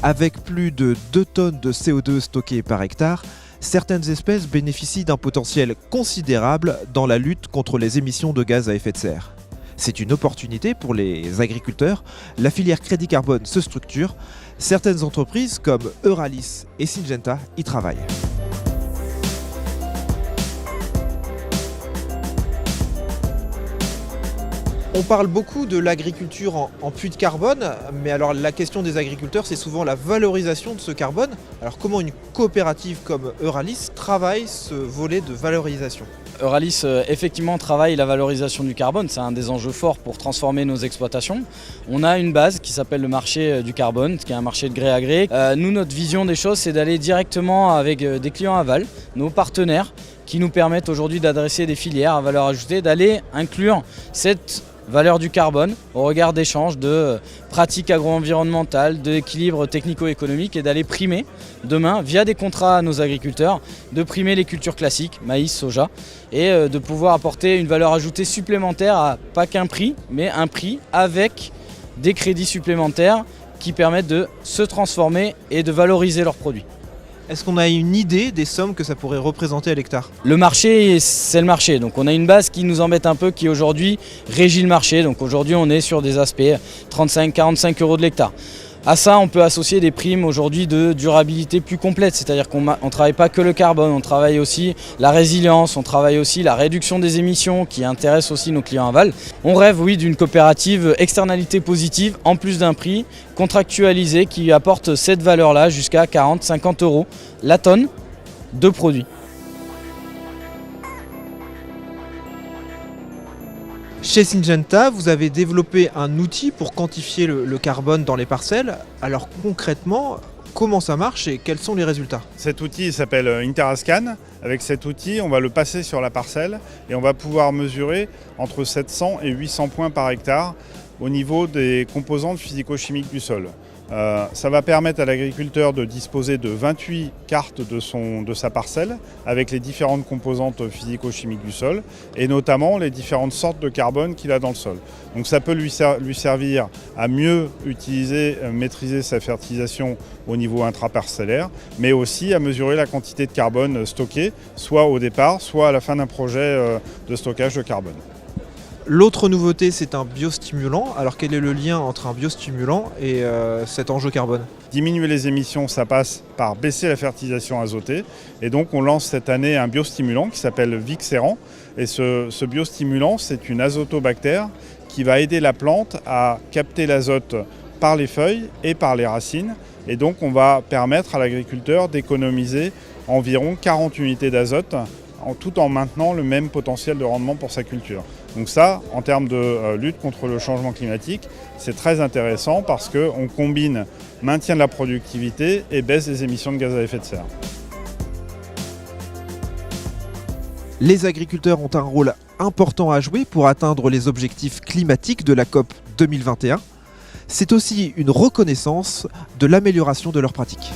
Avec plus de 2 tonnes de CO2 stockées par hectare, certaines espèces bénéficient d'un potentiel considérable dans la lutte contre les émissions de gaz à effet de serre. C'est une opportunité pour les agriculteurs. La filière Crédit Carbone se structure. Certaines entreprises comme Euralis et Syngenta y travaillent. On parle beaucoup de l'agriculture en puits de carbone, mais alors la question des agriculteurs, c'est souvent la valorisation de ce carbone. Alors comment une coopérative comme Euralis travaille ce volet de valorisation ? Euralis effectivement travaille la valorisation du carbone, c'est un des enjeux forts pour transformer nos exploitations. On a une base qui s'appelle le marché du carbone, qui est un marché de gré à gré. Nous, notre vision des choses, c'est d'aller directement avec des clients aval, nos partenaires, qui nous permettent aujourd'hui d'adresser des filières à valeur ajoutée, d'aller inclure cette valeur du carbone au regard d'échanges de pratiques agro-environnementales, d'équilibre technico-économique et d'aller primer demain via des contrats à nos agriculteurs, de primer les cultures classiques, maïs, soja, et de pouvoir apporter une valeur ajoutée supplémentaire à pas qu'un prix, mais un prix avec des crédits supplémentaires qui permettent de se transformer et de valoriser leurs produits. Est-ce qu'on a une idée des sommes que ça pourrait représenter à l'hectare ? Le marché, c'est le marché. Donc on a une base qui nous embête un peu, qui aujourd'hui régit le marché. Donc aujourd'hui, on est sur des aspects 35-45 € de l'hectare. À ça, on peut associer des primes aujourd'hui de durabilité plus complète. C'est-à-dire qu'on ne travaille pas que le carbone, on travaille aussi la résilience, on travaille aussi la réduction des émissions qui intéresse aussi nos clients aval. On rêve, oui, d'une coopérative externalité positive en plus d'un prix contractualisé qui apporte cette valeur-là jusqu'à 40-50 € la tonne de produits. Chez Syngenta, vous avez développé un outil pour quantifier le carbone dans les parcelles. Alors concrètement, comment ça marche et quels sont les résultats ? Cet outil s'appelle Interascan. Avec cet outil, on va le passer sur la parcelle et on va pouvoir mesurer entre 700 et 800 points par hectare au niveau des composantes physico-chimiques du sol. Ça va permettre à l'agriculteur de disposer de 28 cartes de sa parcelle avec les différentes composantes physico-chimiques du sol et notamment les différentes sortes de carbone qu'il a dans le sol. Donc ça peut lui servir à mieux maîtriser sa fertilisation au niveau intraparcellaire, mais aussi à mesurer la quantité de carbone stockée, soit au départ, soit à la fin d'un projet de stockage de carbone. L'autre nouveauté, c'est un biostimulant. Alors quel est le lien entre un biostimulant et cet enjeu carbone ? Diminuer les émissions, ça passe par baisser la fertilisation azotée. Et donc on lance cette année un biostimulant qui s'appelle Vixéran. Et ce biostimulant, c'est une azotobactère qui va aider la plante à capter l'azote par les feuilles et par les racines. Et donc on va permettre à l'agriculteur d'économiser environ 40 unités d'azote tout en maintenant le même potentiel de rendement pour sa culture. Donc ça, en termes de lutte contre le changement climatique, c'est très intéressant parce qu'on combine maintien de la productivité et baisse des émissions de gaz à effet de serre. Les agriculteurs ont un rôle important à jouer pour atteindre les objectifs climatiques de la COP 2021. C'est aussi une reconnaissance de l'amélioration de leurs pratiques.